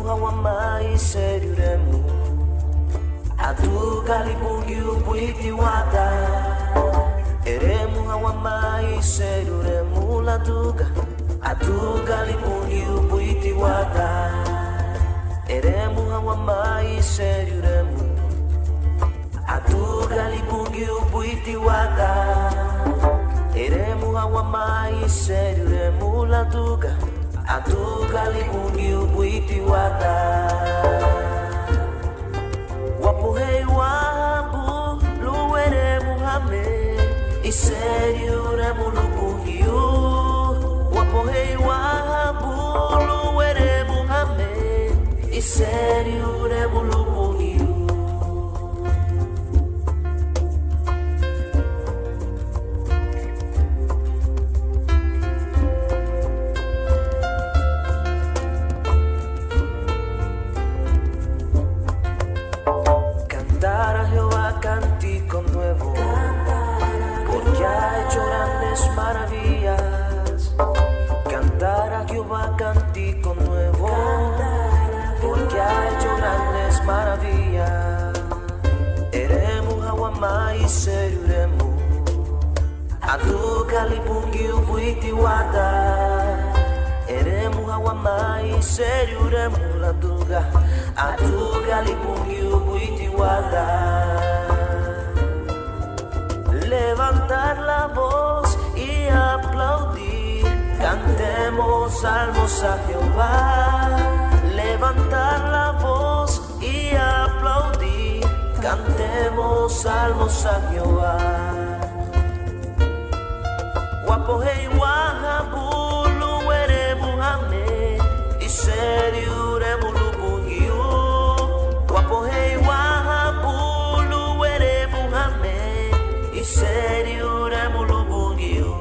hawamai seruremu Atu kalipungi upuiti wata Eremu hawamai seruremu latuga Atu kalipungi upuiti wata Eremu hawamai seruremu Atu kalipungi upuiti wata Eremu hawamai seruremu latuga Atu kalipungi upuiti wata Wapuhei wabu luere muhame Iseriuremu lupungiu Wapuhei wabu luere muhame Iseriuremu lupungiu Cantar a Jehová cántico nuevo, porque ha hecho grandes maravillas. Cantar a Jehová cántico nuevo, porque ha hecho grandes maravillas. Eremu hawamai seruremu, atu kalipungi upuiti wata. Eremu hawamai seruremu latuga, atu kalipungi upuiti wata. Levantar la voz y aplaudir, cantemos salmos a Jehová. Levantar la voz y aplaudir, cantemos salmos a Jehová. Wapohei wahabulu eremu hame, iseriuremu lupungiu. Wapohei wahabulu eremu hame, iseriuremu lupungiu.